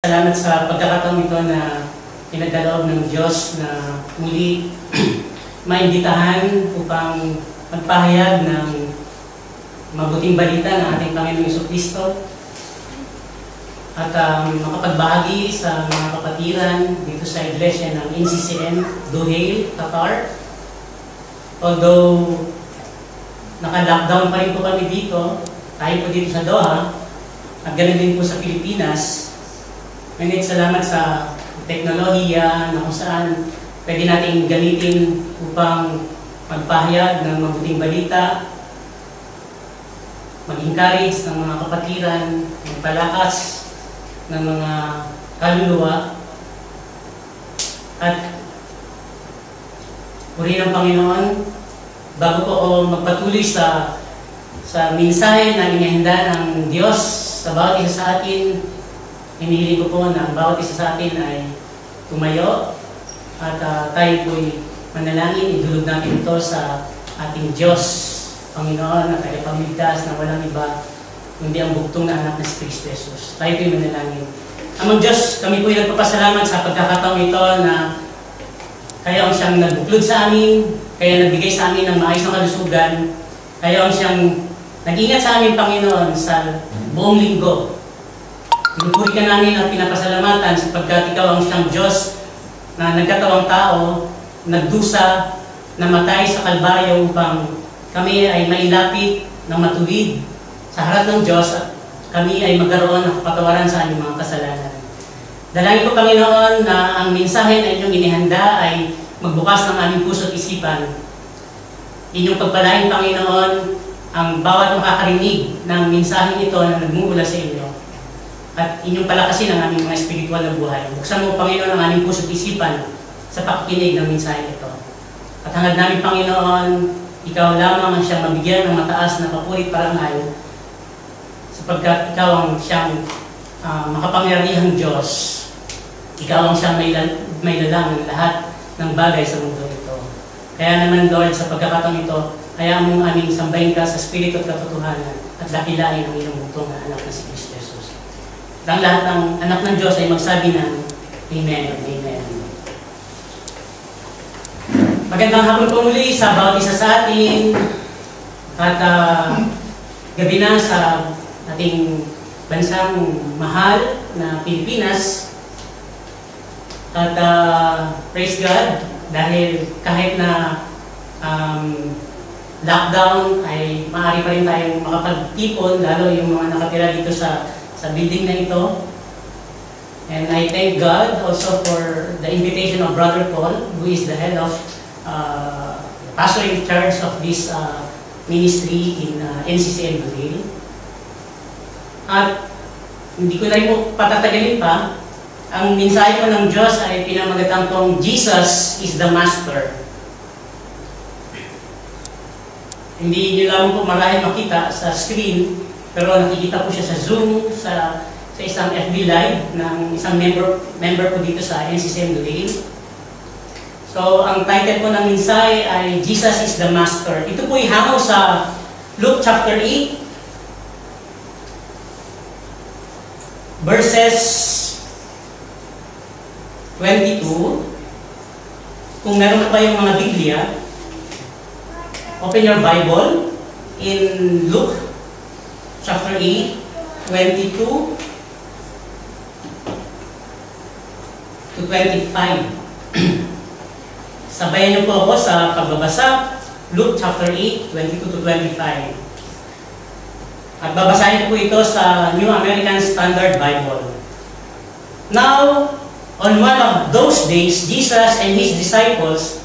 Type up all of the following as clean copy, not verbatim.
Salamat sa pagkakataong ito na pinagkaloob ng Diyos na muli maimbitahan upang magpahayag ng mabuting balita ng ating Panginoong Jesucristo at makapagbahagi sa mga kapatiran dito sa iglesia ng NCCM Duhail, Qatar. Although naka-lockdown pa rin po kami dito, tayo po dito sa Doha, at ganoon din po sa Pilipinas. Ngunit salamat sa teknolohiya na kung saan pwede natin gamitin upang magpahayag ng mabuting balita, mag-encourage ng mga kapatiran, magpalakas ng mga kaluluwa, at purihin ang Panginoon. Bago po ako magpatuloy sa mensahe na inihanda ng Diyos sa bawat isa sa atin, hinihiling ko po na ang bawat isa sa atin ay tumayo at tayo po'y manalangin, idulog natin ito sa ating Diyos, Panginoon, at tagapagligtas na walang iba kundi ang bugtong na anak na si Kristo Jesus. Tayo po'y manalangin. Amang Diyos, kami po'y nagpapasalamat sa pagkakataong ito na kayo ang siyang nagbuklod sa amin, kaya nagbigay sa amin ng maayos na kalusugan, kayo ang siyang nag-ingat sa amin, Panginoon, sa buong linggo. Pinupuri ka namin at pinapasalamatan sapagkat ikaw ang siyang Diyos na nagkatawang tao, nagdusa, namatay sa Kalbaryo upang kami ay mailapit ng matuwid sa harap ng Diyos at kami ay magkaroon ng kapatawaran sa aming mga kasalanan. Dalangin ko, Panginoon, na ang mensahe na inyong inihanda ay magbukas ng aming puso at isipan. Inyong pagpalain, Panginoon, ang bawat makakarinig ng mensahe ito na nagmumula sa inyo. At inyong palakasin ang aming mga espiritual na buhay. Buksan mo, Panginoon, ang aming puso at isipan sa pakikinig ng mensahe ito. At hangad namin, Panginoon, ikaw lamang ang siyang mabigyan ng mataas na papurit parangal sapagkat ikaw ang siyang makapangyarihang Diyos. Ikaw ang siyang may lalang ng lahat ng bagay sa mundo ito. Kaya naman, Lord, sa pagkakataong ito, kaya mong aming sambahin ka sa Espiritu at katotohanan at dakilain ang iyong bugtong na anak na si Kristo Jesus. At ang lahat ng anak ng Diyos ay magsabi ng Amen. Amen. Magandang hapon po muli sa bawat isa sa atin at gabi na sa ating bansang mahal na Pilipinas. At praise God dahil kahit na lockdown ay maaari pa rin tayong makapagtipon, lalo yung mga nakatira dito sa building na ito. And I thank God also for the invitation of Brother Paul, who is the head of pastor in charge of this ministry in NCCM Duhail. At hindi ko na rin po patatagalin pa. Ang mensahe ko ng Diyos ay pinamagatang kong Jesus is the Master. Hindi nyo lang po marahil makita sa screen, pero nakikita po siya sa Zoom, sa isang FB Live ng isang member po dito sa NCCM Duhail. So, ang title po ng mensahe ay Jesus is the Master. Ito po ay hango sa Luke chapter 8, verses 22. Kung meron pa kayong mga Biblia, open your Bible in Luke chapter 8, 22 to 25. Sabayan niyo po ako sa pagbabasa, Luke chapter 8, 22 to 25. At babasahin ko ito sa New American Standard Bible. Now, on one of those days, Jesus and his disciples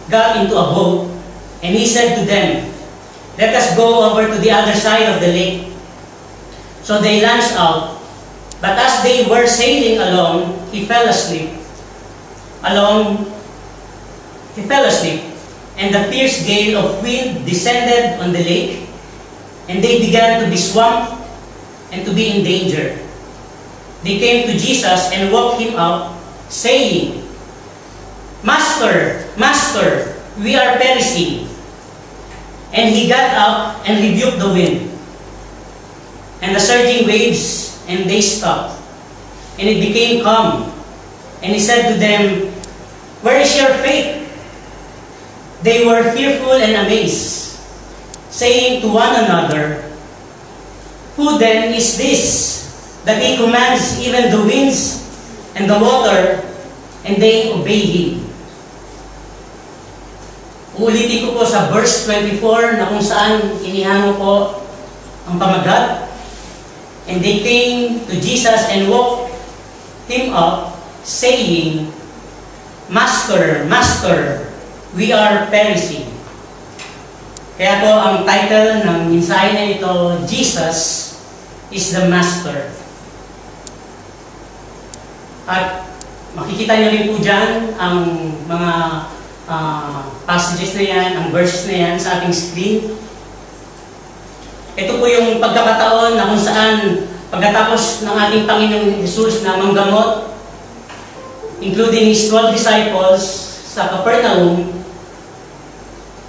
got into a boat, and he said to them, "Let us go over to the other side of the lake." So they launched out, but as they were sailing along, he fell asleep. And the fierce gale of wind descended on the lake, and they began to be swamped and to be in danger. They came to Jesus and woke him up, saying, "Master, Master, we are perishing." And he got up and rebuked the wind and the surging waves, and they stopped. and it became calm. And he said to them, "Where is your faith?" They were fearful and amazed, saying to one another, "Who then is this, that he commands even the winds and the water, and they obey him?" Uulitin ko po sa verse 24 na kung saan inihango po ang pamagat. And they came to Jesus and woke him up, saying, "Master, Master, we are perishing." Kaya po ang title ng mensahe na ito, Jesus is the Master. At makikita niyo rin po dyan ang mga passages na yan, ang verses na yan sa ating screen. Ito po yung pagkakataon na kung saan pagkatapos ng ating Panginoong Jesus na manggamot, including His 12 disciples sa Capernaum,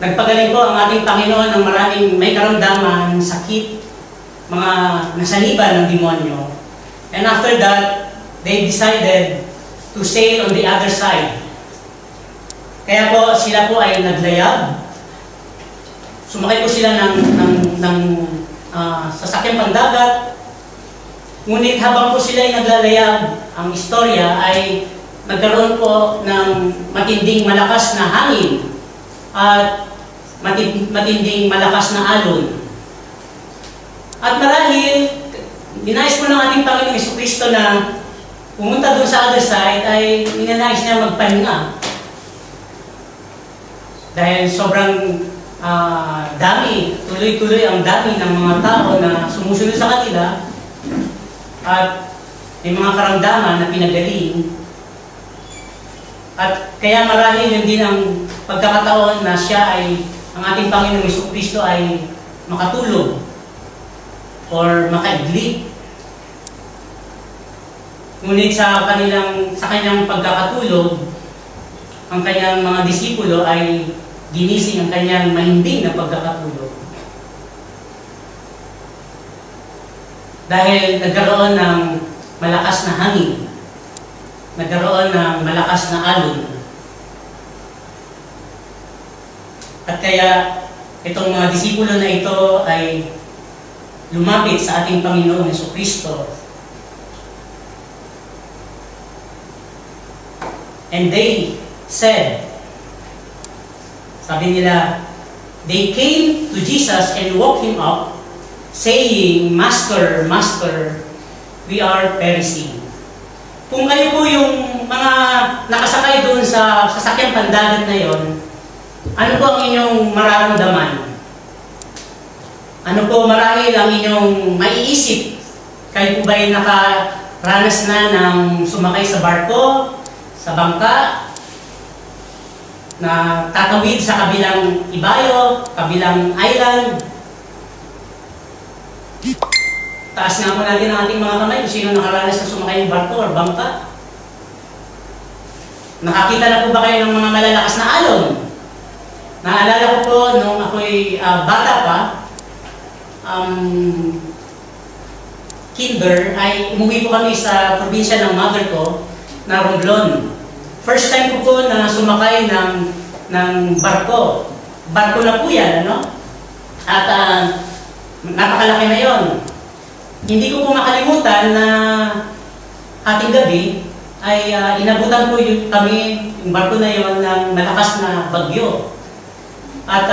nagpagaling po ang ating Panginoon ng maraming may karamdaman, sakit, mga nasaliban ng demonyo. And after that, they decided to sail on the other side. Kaya po sila po ay naglayag. Sumakay po sila ng sasakyang pandagat. Ngunit habang po sila ay naglalayag, ang istorya ay nagkaroon po ng matinding malakas na hangin at matinding malakas na alon. At marahil, dinais po ng ating Panginoong Jesucristo na pumunta doon sa other side ay ninanais niya magpahinga. Dahil sobrang dami, tuloy-tuloy ang dami ng mga tao na sumusunod sa kanila at may mga karamdaman na pinagaling. At kaya marahil yun din ang pagkakataon na siya ay, ang ating Panginoong Jesucristo ay makatulog or makaidlip. Ngunit sa kanyang pagkakatulog, ang kanyang mga disipulo ay ginising ang kanyang mahimbing na pagkakatulog. Dahil nagkaroon ng malakas na hangin, nagkaroon ng malakas na alon. At kaya itong mga disipulo na ito ay lumapit sa ating Panginoong Jesucristo. And they said, sabi nila, they came to Jesus and woke him up, saying, "Master, Master, we are perishing." Kung kayo po yung mga nakasakay doon sa sasakyang pandagat na yon, ano po ang inyong mararamdaman? Ano po marahil ang inyong maiisip? Kayo po ba'y nakaranas na ng sumakay sa barko, sa bangka, na tatawid sa kabilang ibayo, kabilang island? Taas nga po natin ang ating mga kamay kung sino nakaranas na sumakay ng barko or bangka. Nakakita na po ba kayo ng mga malalakas na alon? Naalala ko po nung ako'y bata pa, kinder, ay umuwi po kami sa probinsya ng mother ko na Romblon. First time ko po na sumakay ng barko. Barko na po yan, ano? At napakalaki na yon. Hindi ko po makalimutan na ating gabi ay inabutan po kami, yung barko na yon, ng malakas na bagyo. At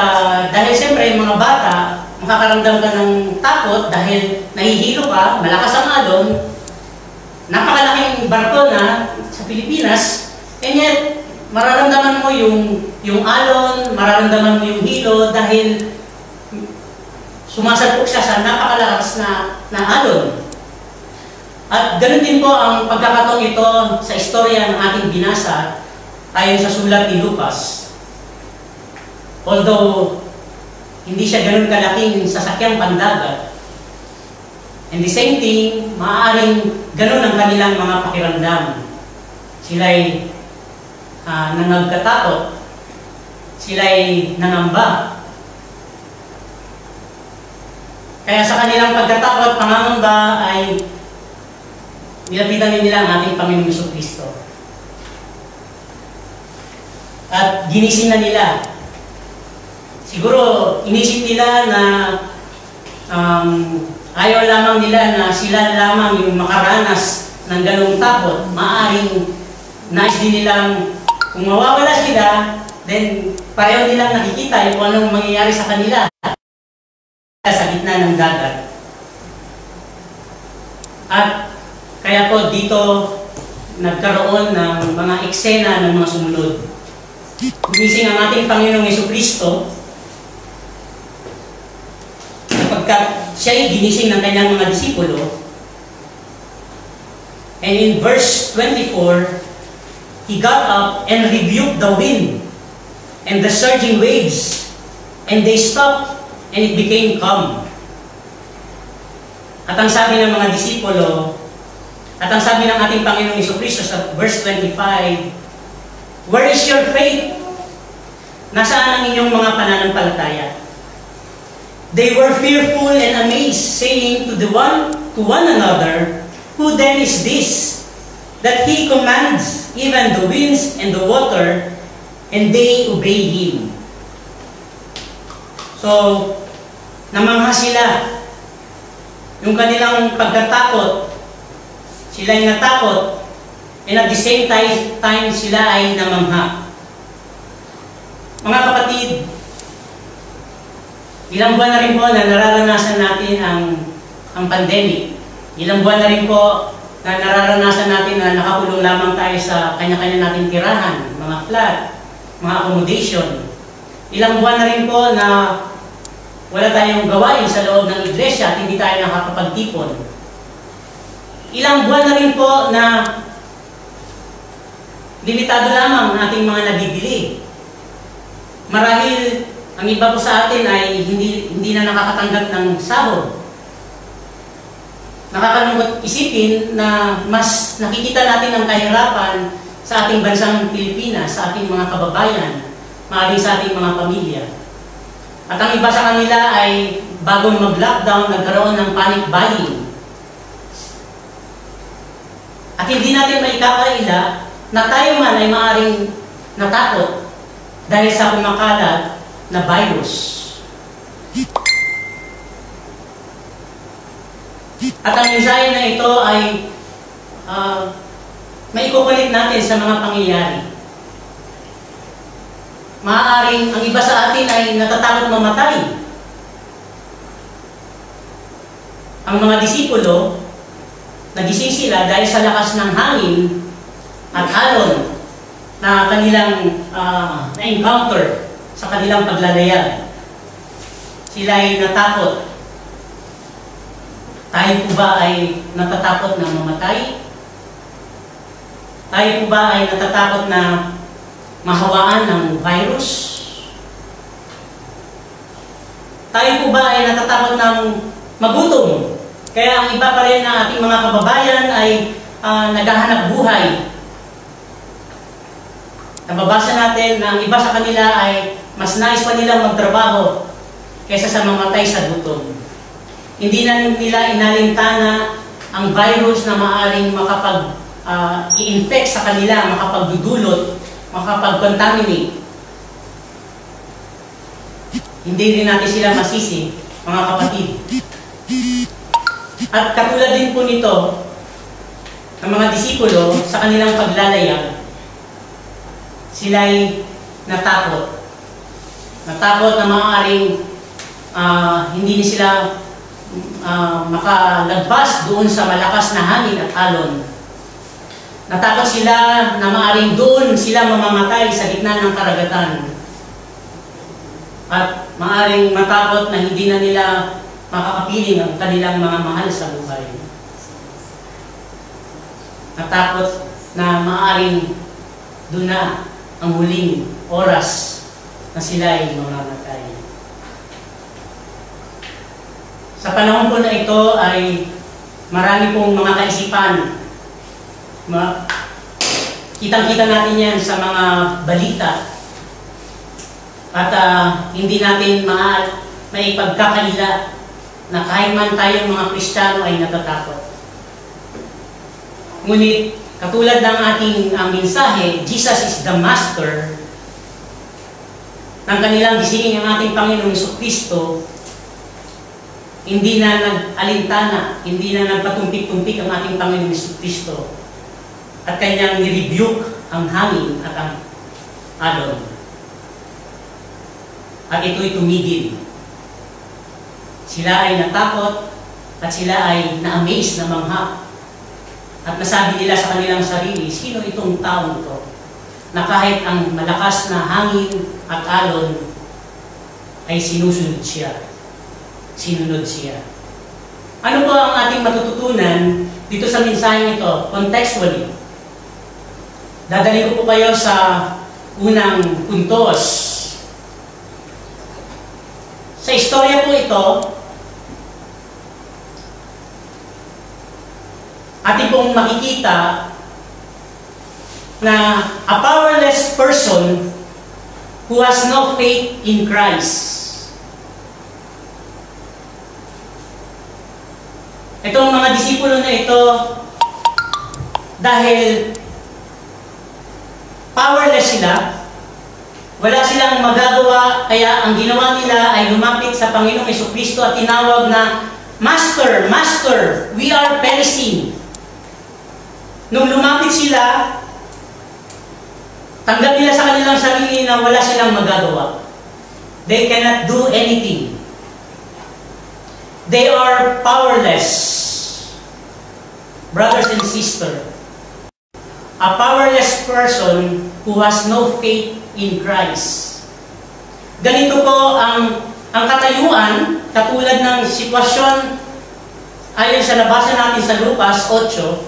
dahil siyempre yung mga bata, makakaramdam ka ng takot dahil nahihilo ka, malakas ang alon, napakalaking barko na sa Pilipinas, and yet mararamdaman mo yung alon, mararamdaman mo yung hilo dahil sumasalpok siya sa napakalakas na alon. At ganun din po ang pagkakataong ito sa istorya ng ating binasa ayon sa sulat ni Lucas. Although hindi siya ganun kalaking sasakyang pandagat, and the same thing, maaaring ganun ang kanilang mga pakiramdam. Sila'y nangagkatakot, sila'y nangamba. Kaya sa kanilang pagkatakot, pangangamba ay nilapitan nila ang ating Panginoong Jesucristo. At ginising na nila. Siguro, inisip nila na ayaw lamang nila na sila lamang yung makaranas ng ganong takot. Maaring nais din nilang, kung mawawala sila, then pareho nilang nakikita kung anong mangyayari sa kanila sa gitna ng dagat. At kaya po dito nagkaroon ng mga eksena ng mga sumunod. Gumising ang ating Panginoong Jesucristo sapagkat siya'y ginising ng kanyang mga disipulo. And in verse 24, he got up and rebuked the wind and the surging waves, and they stopped, and it became calm. At ang sabi ng mga disipulo, at ang sabi ng ating Panginoong Jesucristo sa verse 25, where is your faith? Nasaan ang inyong mga pananampalataya? They were fearful and amazed, saying to one another, who then is this, that he commands even the winds and the water, and they obey him? So, namangha sila. Yung kanilang pagkatakot, sila ay natakot, and at the same time sila ay namangha. Mga kapatid, ilang buwan na rin po na nararanasan natin ang pandemic. Ilang buwan na rin po na nararanasan natin na nakakulong lamang tayo sa kanya-kanya nating tirahan, mga flat, mga accommodation. Ilang buwan na rin po na wala tayong gawain sa loob ng iglesia at hindi tayo nakakapagtipon. Ilang buwan na rin po na limitado lamang ang ating mga nabibili. Marahil ang iba po sa atin ay hindi na nakakatanggap ng sahod. Nakakalungkot isipin na mas nakikita natin ang kahirapan sa ating bansang Pilipinas, sa ating mga kababayan, maaaring sa ating mga pamilya. At ang iba sa kanila ay bago mag-lockdown, nagkaroon ng panic buying. At hindi natin maikakaila na tayo man ay maaaring natakot dahil sa kumakalat na virus. At ang mensahe na ito ay maikukulit natin sa mga pangyayari. Maaaring ang iba sa atin ay natatakot mamatay. Ang mga disipulo, nagising sila dahil sa lakas ng hangin at alon na kanilang na-encounter sa kanilang paglalayag. Sila ay natakot. Tayo po ba ay natatakot na mamatay? Tayo po ba ay natatakot na mahawaan ng virus? Tayo po ba ay natatakot ng magutom? Kaya ang iba pa rin na ating mga kababayan ay naghahanap buhay. Nababasa natin na ang iba sa kanila ay mas nais pa nilang magtrabaho kaysa sa mamatay sa gutom. Hindi na nila inalintana ang virus na maaaring makapag-i-infect sa kanila, makapagdudulot, makapag-contaminate. Hindi rin natin sila masisi, mga kapatid. At katulad din po nito, ang mga disipulo sa kanilang paglalayag, sila'y natakot. Natakot na maaaring hindi sila makalagpas doon sa malakas na hangin at alon. Natakot sila na maaaring doon sila mamamatay sa gitna ng karagatan. At maaaring matakot na hindi na nila makakapiling ang kanilang mga mahal sa buhay. Natakot na maaaring doon na ang huling oras na sila ay mamamatay. Sa panahon po na ito ay marami pong mga kaisipan. Kitang-kita natin yan sa mga balita. At hindi natin maipagkakaila na kahit man tayong mga Kristiyano ay natatakot. Ngunit, katulad ng ating mensahe, Jesus is the Master, nang kanilang gisingin ang ating Panginoong Jesucristo, hindi na nag-alintana, hindi na nagpatumpik-tumpik ang ating Panginoong Jesucristo at kanyang nirebuke ang hangin at ang alon. At ito'y tumigil. Sila ay natakot at sila ay na-amaze na mangha. At nasabi nila sa kanilang sarili, sino itong taong ito na kahit ang malakas na hangin at alon ay sinunod siya. Ano po ang ating matututunan dito sa mensaheng ito, contextually? Dadali ko po kayo sa unang puntos. Sa istorya po ito, ating pong makikita na a powerless person who has no faith in Christ. Itong mga disipulo na ito, dahil powerless sila, wala silang magagawa, kaya ang ginawa nila ay lumapit sa Panginoong Jesucristo at tinawag na, Master, Master, we are perishing. Nung lumapit sila, tanggap nila sa kanilang sarili na wala silang magagawa. They cannot do anything. They are powerless. Brothers and sisters, a powerless person who has no faith in Christ. Ganito po ang katayuan, katulad ng sitwasyon ayon sa nabasa natin sa Lucas 8,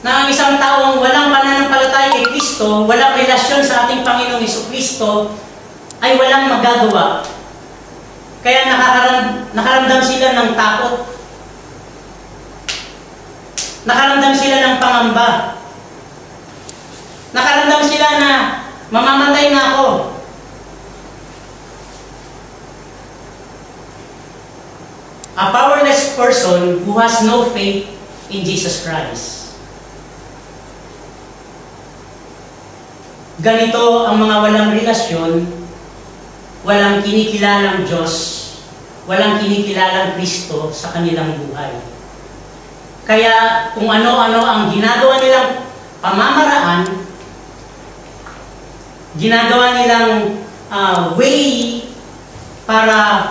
na ang isang taong walang pananampalataya kay Kristo, walang relasyon sa ating Panginoong Jesucristo, ay walang magagawa. Kaya nakaramdam sila ng takot. Nakaramdam sila ng pangamba. Nakaramdam sila na mamamatay na ako. A powerless person who has no faith in Jesus Christ. Ganito ang mga walang relasyon, walang kinikilalang Diyos, walang kinikilalang Kristo sa kanilang buhay. Kaya kung ano-ano ang ginagawa nilang pamamaraan, ginagawa nilang way para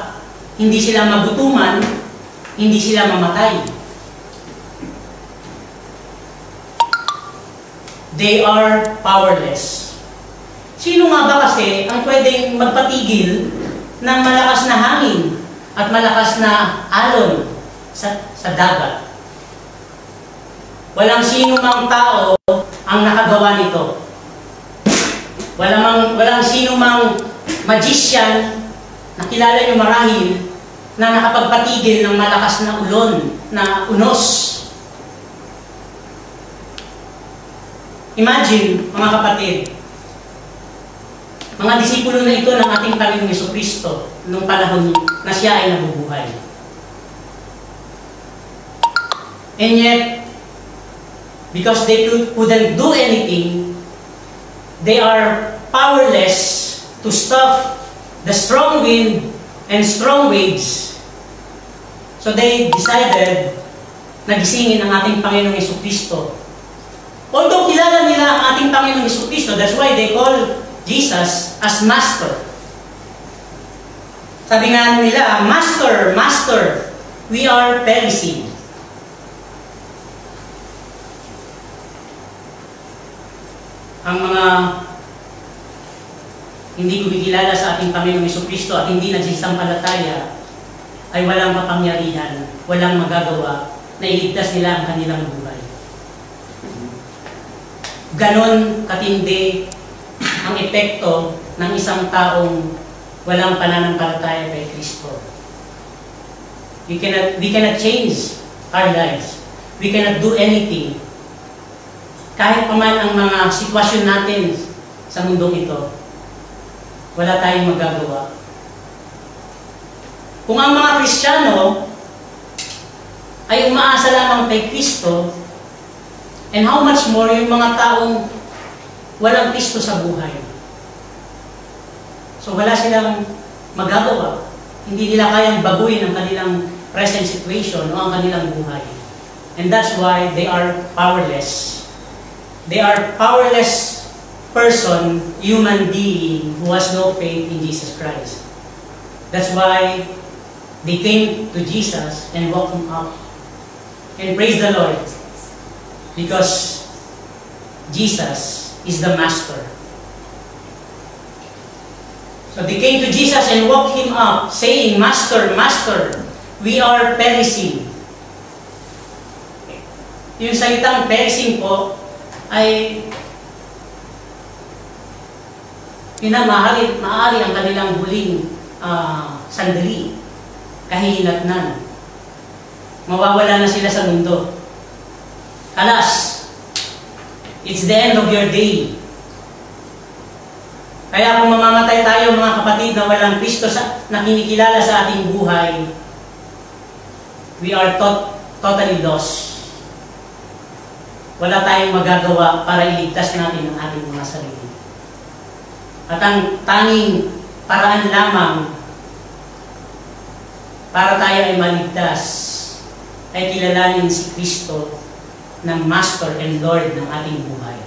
hindi sila magutuman, hindi sila mamatay. They are powerless. Sino nga ba kasi ang pwedeng magpatigil ng malakas na hangin at malakas na alon sa dagat? Walang sino mang tao ang nakagawa nito. Walang sino mang magician na kilala nyo marahil na nakapagpatigil ng malakas na ulon, na unos. Imagine, mga kapatid, mga disipulo na ito ng ating Panginoong Jesucristo nung panahon na siya ay nabubuhay. And yet, because they couldn't do anything, they are powerless to stop the strong wind and strong waves. So they decided na gisingin ang ating Panginoong Jesucristo. Although kilala nila ang ating Panginoong Jesucristo, that's why they call Jesus as Master. Sabi nga nila, Master, Master, we are perishing. Ang mga hindi kumikilala sa ating Panginoong Jesucristo at hindi nagsisampalataya ay walang kapangyarihan, walang magagawa na iligtas nila ang kanilang buhay. Ganon katindi ang epekto ng isang taong walang pananampalataya kay Kristo. We cannot change our lives. We cannot do anything. Kahit pa man ang mga sitwasyon natin sa mundong ito, wala tayong magagawa. Kung ang mga Kristiyano ay umaasa lamang kay Kristo, And how much more yung mga taong walang Kristo sa buhay. So wala silang magagawa. Hindi nila kayang baguhin ang kanilang present situation o ang kanilang buhay. And that's why they are powerless. They are powerless person, human being who has no faith in Jesus Christ. That's why they came to Jesus and woke him up. And praise the Lord. Because Jesus is the Master. So they came to Jesus and woke him up, saying, Master, Master, we are perishing. Yung salitang perishing po ay maaari ang kanilang huling sandali, kahihinatnan. Mawawala na sila sa mundo. Alas, it's the end of your day. Kaya kung mamamatay tayo mga kapatid na walang Kristo na kinikilala sa ating buhay, we are totally lost. Wala tayong magagawa para iligtas natin ang ating mga sarili. At ang tanging paraan lamang para tayo ay maligtas ay kilalanin si Kristo na Master and Lord ng ating buhay.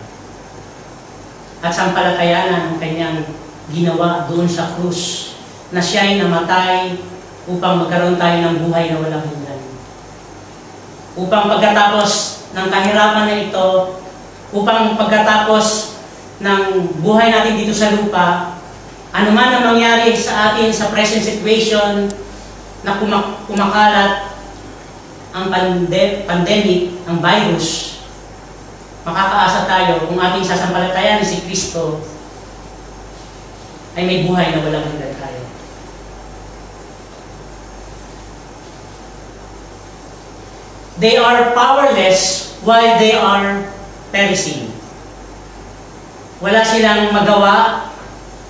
At sampalatayanan ang kanyang ginawa doon sa krus na siya ay namatay upang magkaroon tayo ng buhay na walang hanggan. Upang pagkatapos ng kahirapan na ito, upang pagkatapos ng buhay natin dito sa lupa, anuman ang mangyari sa atin sa present situation na kumakalat ang pandemic, ang virus, makakaasa tayo kung ating sasampalatayanin si Kristo ay may buhay na walang hanggan tayo. They are powerless while they are perishing. Wala silang magawa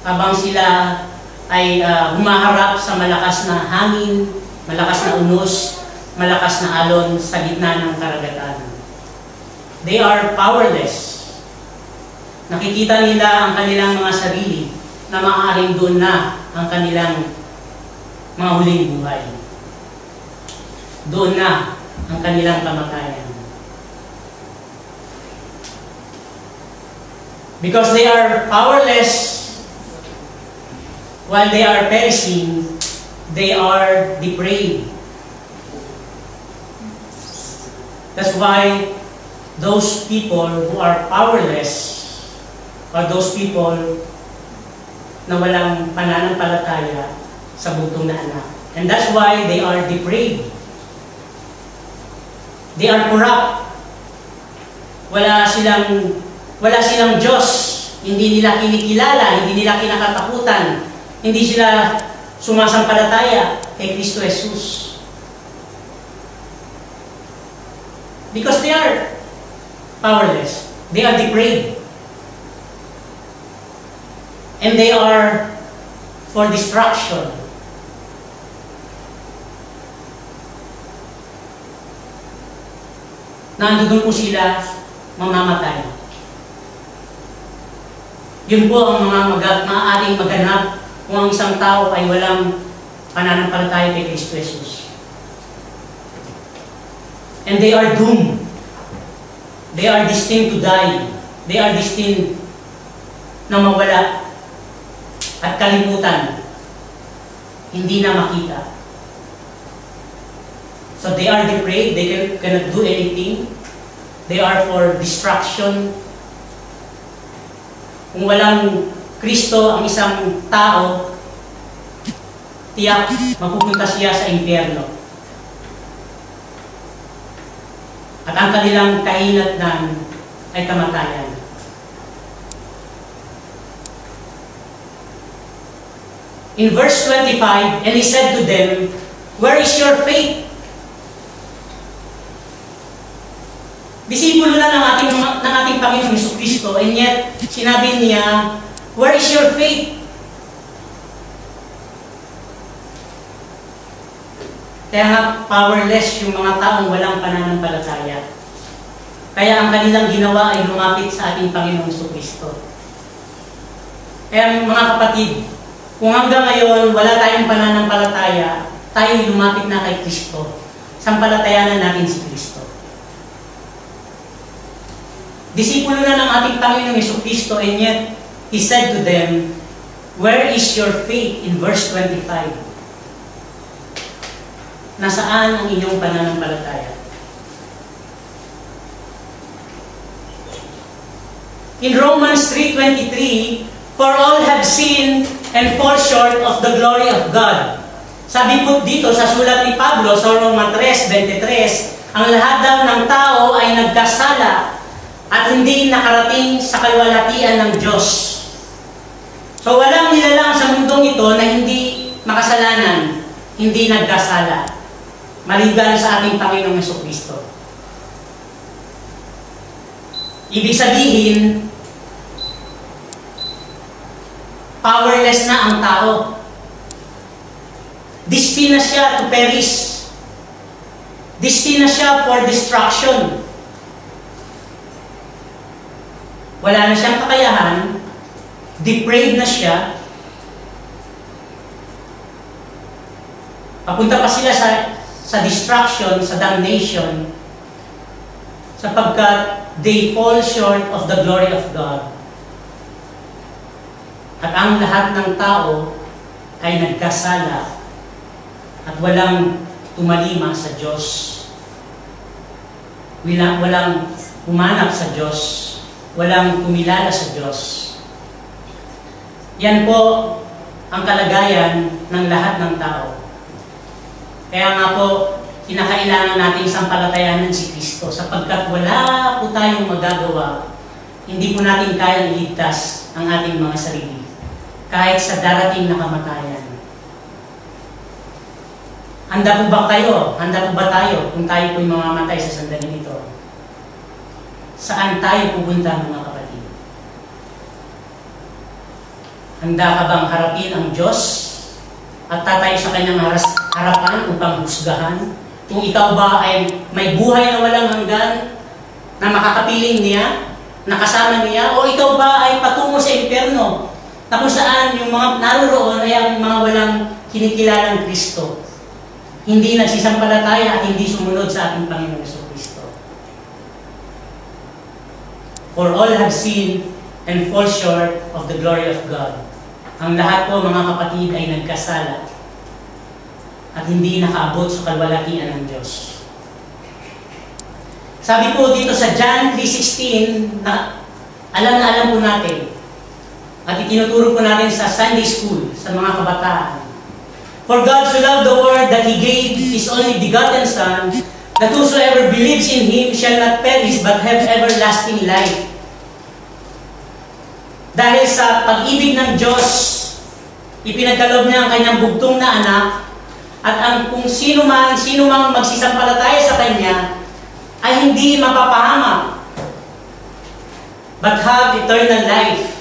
habang sila ay humaharap sa malakas na hangin, malakas na unos, malakas na alon sa gitna ng karagatan. They are powerless. Nakikita nila ang kanilang mga sarili na maaaring doon na ang kanilang mga huling buhay. Doon na ang kanilang kamatayan. Because they are powerless while they are perishing, they are depraved. That's why those people who are powerless are those people na walang pananampalataya sa bugtong na anak. And that's why they are depraved. They are corrupt. Wala silang Diyos. Hindi nila kinikilala, hindi nila kinakatakutan. Hindi sila sumasampalataya kay Kristo Jesus. Because they are powerless. They are depraved. And they are for destruction. Nandoon po sila mamamatay. Yun po ang mga maaaring maganap kung ang isang tao ay walang pananampalataya kay Kristo Jesus. And they are doomed. They are destined to die. They are destined na mawala at kalimutan. Hindi na makita. So they are depraved. They cannot do anything. They are for destruction. Kung walang Kristo ang isang tao, tiyak mapupunta siya sa impyerno. At ang kanilang kahinatnan ay kamatayan. In verse 25, and he said to them, "Where is your faith?" Disipulo na ng ating Panginoon Jesucristo, and yet sinabi niya, "Where is your faith?" Kaya nga powerless yung mga taong walang pananampalataya. Kaya ang kanilang ginawa ay lumapit sa ating Panginoong Jesucristo. Kaya mga kapatid, kung hanggang ngayon wala tayong pananampalataya, tayo lumapit na kay Kristo. Sampalatayanan natin si Kristo. Disipulo na ng ating Panginoong Jesucristo, and yet, He said to them, "Where is your faith?" in verse 25. Nasaan ang inyong pananampalataya? In Romans 3:23, "For all have sinned and fall short of the glory of God." Sabi po dito sa sulat ni Pablo sa Roma 3:23, ang lahat daw ng tao ay nagkasala at hindi nakarating sa kalwalhatian ng Diyos. So walang nilalang sa mundong ito na hindi makasalanan, hindi nagkasala, maliban sa ating Panginoong Jesucristo. Ibig sabihin, powerless na ang tao. Destined na siya to perish. Destined na siya for destruction. Wala na siyang kakayahan, depraved na siya. Papunta pa sila sa destruction, sa damnation, sapagkat they fall short of the glory of God. At ang lahat ng tao ay nagkasala at walang tumalima sa Diyos. Walang humanap sa Diyos. Walang kumilala sa Diyos. Yan po ang kalagayan ng lahat ng tao. Kaya nga po, kinakailangan nating sampalatayanan si Kristo sapagkat wala po tayong magagawa, hindi po natin kayang iligtas ang ating mga sarili kahit sa darating na kamatayan. Handa po ba kayo? Handa po ba tayo kung tayo po'y mamamatay sa sandali nito? Saan tayo pupunta, mga kapatid? Handa ka bang harapin ang Diyos at tatayo sa kanyang harapan upang husgahan? Kung ikaw ba ay may buhay na walang hanggan na makakapiling niya, nakasama niya, o ikaw ba ay patungo sa impyerno na kung saan yung mga naroroon ay ang mga walang kinikilalang Kristo, hindi nagsisampalataya at hindi sumunod sa ating Panginoong Jesucristo. For all have sinned and fall short of the glory of God. Ang lahat po, mga kapatid, ay nagkasala at hindi nakaabot sa kalwalhatian ng Diyos. Sabi po dito sa John 3:16 na alam po natin at itinuturo po natin sa Sunday School, sa mga kabataan. For God so loved the world that He gave His only begotten Son, that whosoever believes in Him shall not perish but have everlasting life. Dahil sa pag-ibig ng Diyos, ipinagkaloob niya ang kanyang bugtong na anak, at kung sino mang magsisampalataya sa Kanya ay hindi mapapahamak, but have eternal life.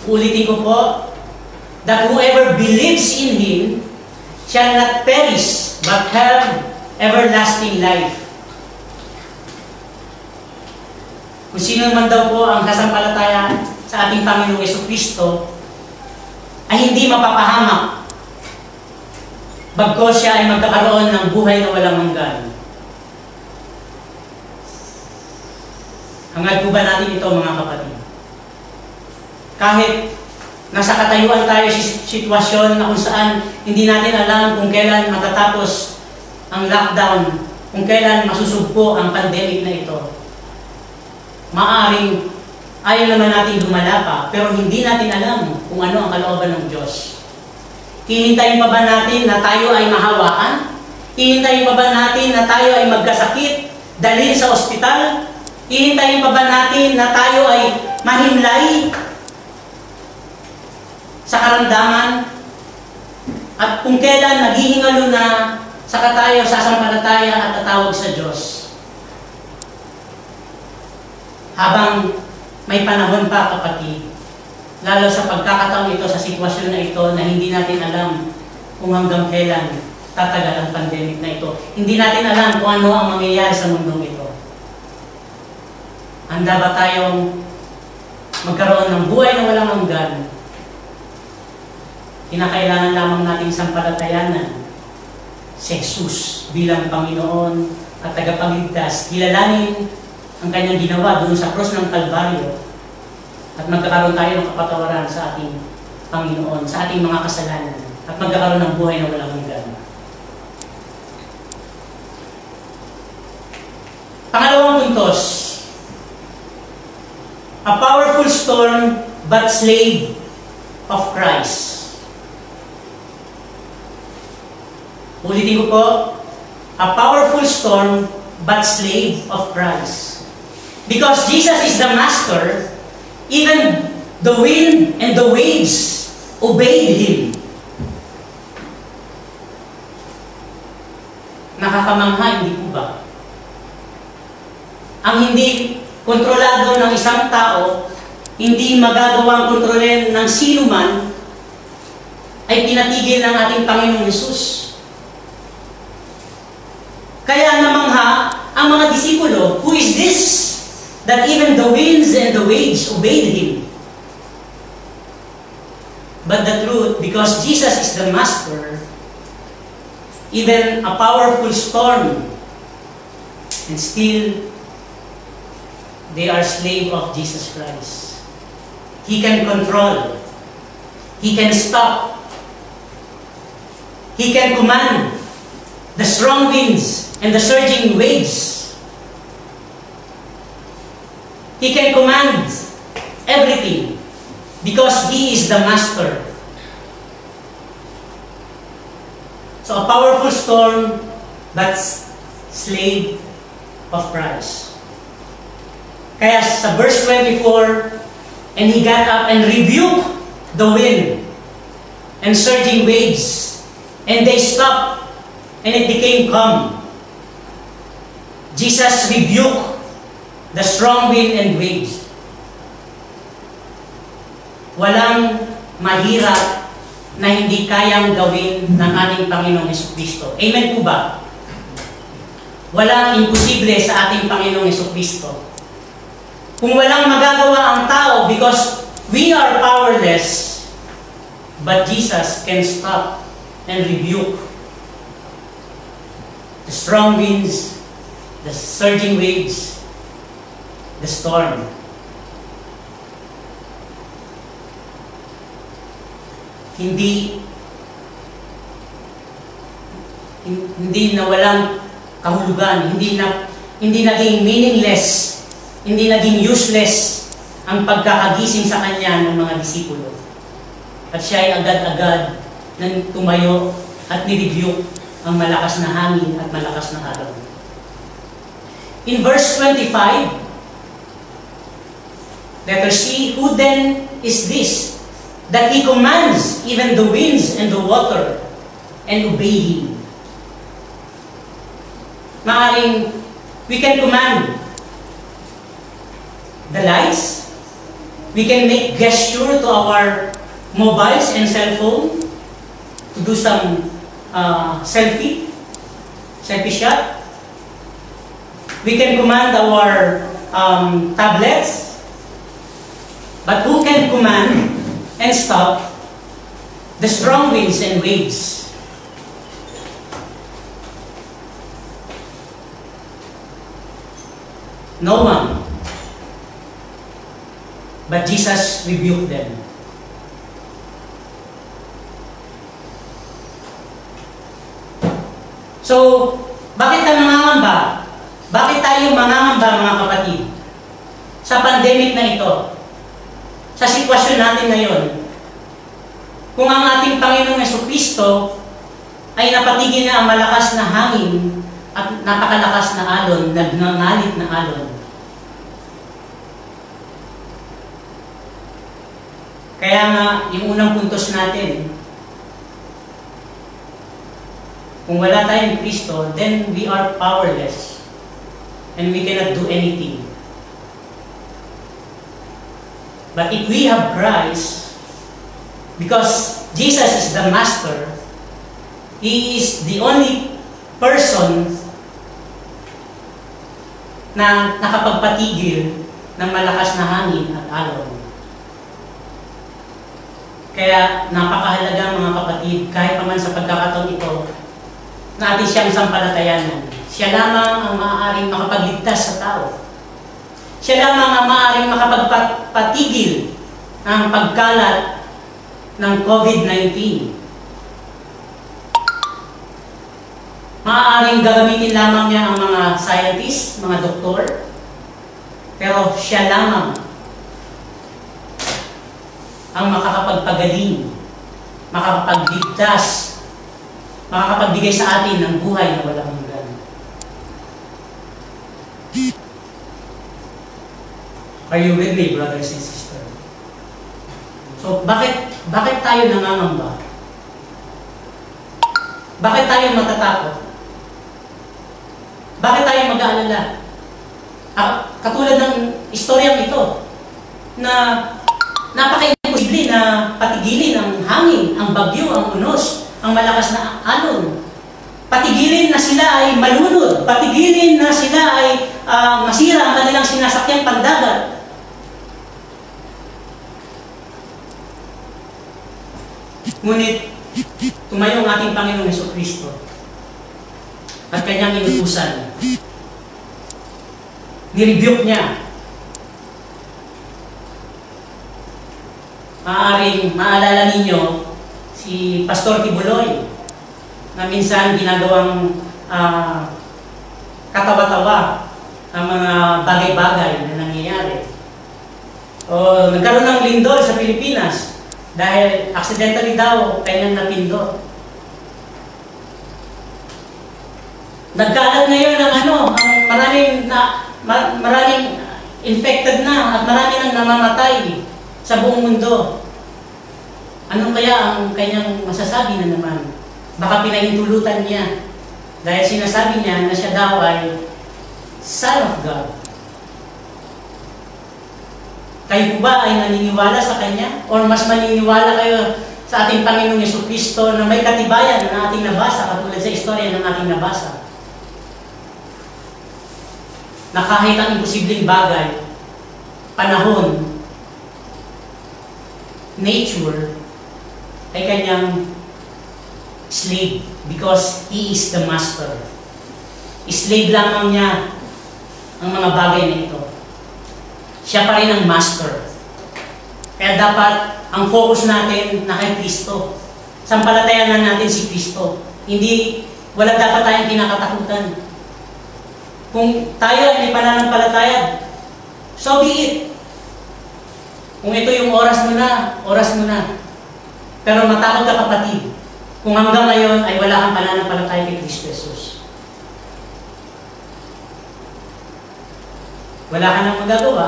Ulitin ko po, that whoever believes in Him shall not perish, but have everlasting life. Kung sino man daw po ang sasampalataya sa ating Panginoong Jesucristo ay hindi mapapahamak, bagkos siya ay magkakaroon ng buhay na walang hanggan. Hangad po ba natin ito, mga kapatid? Kahit nasa katayuan tayo sa sitwasyon na kung saan hindi natin alam kung kailan matatapos ang lockdown, kung kailan masusugpo ang pandemic na ito. Maaring ayaw naman natin dumala pa, pero hindi natin alam kung ano ang kalooban ng Diyos. Hihintayin pa ba natin na tayo ay mahawakan? Hihintayin pa ba natin na tayo ay magkasakit, dalhin sa ospital? Hihintayin pa ba natin na tayo ay mahimlay sa karamdaman? At kung kailan naghihingalo na saka tayo sasampalataya at tatawag sa Diyos? Habang may panahon pa, kapatid, lalo sa pagkakataon ito, sa sitwasyon na ito, na hindi natin alam kung hanggang kailan tatagal ang pandemic na ito. Hindi natin alam kung ano ang mangyayari sa mundong ito. Handa ba tayong magkaroon ng buhay na walang hanggan? Kinakailangan lamang nating sampalatayanan si Jesus bilang Panginoon at tagapagligtas. Kilalanin ang kanyang ginawa doon sa krus ng Kalbaryo at magkakaroon tayo ng kapatawaran sa ating Panginoon, sa ating mga kasalanan at magkakaroon ng buhay na walang hanggan. Pangalawang puntos, a powerful storm but slave of Christ. Ulitin ko po, a powerful storm but slave of Christ. Because Jesus is the master, even the wind and the waves obeyed Him. Nakakamangha, hindi po ba? Ang hindi kontrolado ng isang tao, hindi magagawang kontrolin ng sino man, ay pinatigil ng ating Panginoong Hesus. Kaya namangha ang mga disipulo, who is this that even the winds and the waves obeyed Him? But the truth, because Jesus is the master, even a powerful storm, and still they are slave of Jesus Christ. He can control. He can stop. He can command the strong winds and the surging waves. He can command everything because He is the master. So a powerful storm, but slave of Christ. Kaya sa verse 24, and He got up and rebuked the wind and surging waves, and they stopped, and it became calm. Jesus rebuked the strong wind and waves. Walang mahirap na hindi kayang gawin ng ating Panginoong Jesucristo. Amen po ba? Walang imposible sa ating Panginoong Jesucristo. Kung walang magagawa ang tao because we are powerless, but Jesus can stop and rebuke the strong winds, the surging waves, the storm. Hindi na walang kahulugan, hindi naging meaningless, hindi naging useless ang pagkakagising sa kanya ng mga disipulo. At siya ay agad-agad nang tumayo at nirebuke ang malakas na hangin at malakas na araw. In verse 25, let us see, who then is this that He commands even the winds and the water and obey Him? Maaring we can command the lights, we can make gesture to our mobiles and cell phone to do some selfie shot. We can command our tablets, but who can command and stop the strong winds and waves? No one. But Jesus rebuked them. So, bakit ka mangangamba? Bakit tayo mangangamba, mga kapatid? Sa pandemic na ito, sa sitwasyon natin ngayon, kung ang ating Panginoong Jesucristo ay napatigil na ang malakas na hangin at napakalakas na alon, nagngangalit na alon. Kaya nga, yung unang puntos natin, kung wala tayong Kristo, then we are powerless and we cannot do anything. But if we have Christ, because Jesus is the Master, He is the only person na nakapagpatigil ng malakas na hangin at alon. Kaya napakahalaga mga kapatid, kahit naman sa pagkakataon ito, na atin siyang sampalatayanan. Siya lamang ang maaaring makapagligtas sa tao. Siya lamang ang maaaring makapagpatigil ng pagkalat ng COVID-19. Maaaring gagamitin lamang niya ang mga scientists, mga doktor, pero siya lamang ang makakapagpagaling, makakapagligtas, makakapagbigay sa atin ng buhay na walang hanggan. Are you with me, brothers and sisters? So, bakit tayo nangangamba? Bakit tayo matatakot? Bakit tayo mag-aalala? Katulad ng istoryang ito, na napaka-imposible na patigilin ang hangin, ang bagyo, ang unos, ang malakas na alon. Patigilin na sila ay malunod. Patigilin na sila ay masira ang kanilang sinasakyang pandagat. Ngunit, tumayo ang ating Panginoong Jesucristo at kanyang inutusan. Nirebuke niya. Maalala ninyo si Pastor Tibuloy na minsan ginagawang katawa-tawa ang mga bagay-bagay na nangyayari. O nagkaroon ng lindol sa Pilipinas dahil accidentally daw kanyang napindot. Nagkalat ngayon ng maraming infected na at marami nang namamatay sa buong mundo. Anong kaya ang kanyang masasabi na naman? Baka pinahintulutan niya dahil sinasabi niya na siya daw ay Son of God. Kayo po ba ay naniniwala sa Kanya? O mas maniniwala kayo sa ating Panginoong Jesucristo na may katibayan na ating nabasa, katulad sa istorya ng ating nabasa? Na kahit ang imposibleng bagay, panahon, nature, ay Kanyang slave because He is the Master. Slave lamang niya ang mga bagay na ito. Siya pa rin ang Master. Kaya dapat ang focus natin na kay Kristo. Sampalatayanan natin si Kristo. Wala dapat tayong kinakatakutan. Kung tayo ay may pananampalataya, so be it. Kung ito yung oras mo na, oras mo na. Pero matakot ka kapatid, kung hanggang ngayon ay wala kang pananampalataya kay Kristo Jesus. Wala ka nang magagawa.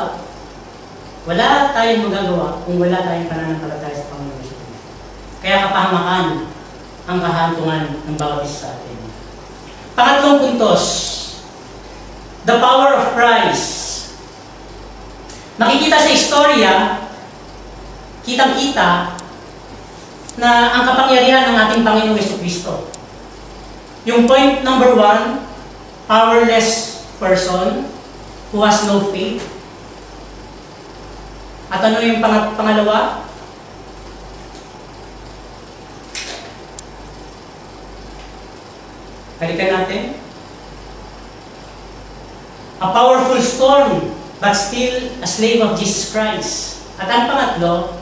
Wala tayong magagawa kung wala tayong pananampalataya sa Panginoon Jesus. Kaya kapahamakan ang kahantungan ng bawat isa sa atin. Pangatlong puntos, the power of Christ. Makikita sa istorya, kitang-kita na ang kapangyarihan ng ating Panginoong Jesucristo. Yung point number 1, powerless person who has no faith. At ano yung pangalawa? Balikan natin. A powerful storm, but still a slave of Jesus Christ. At ang pangatlo,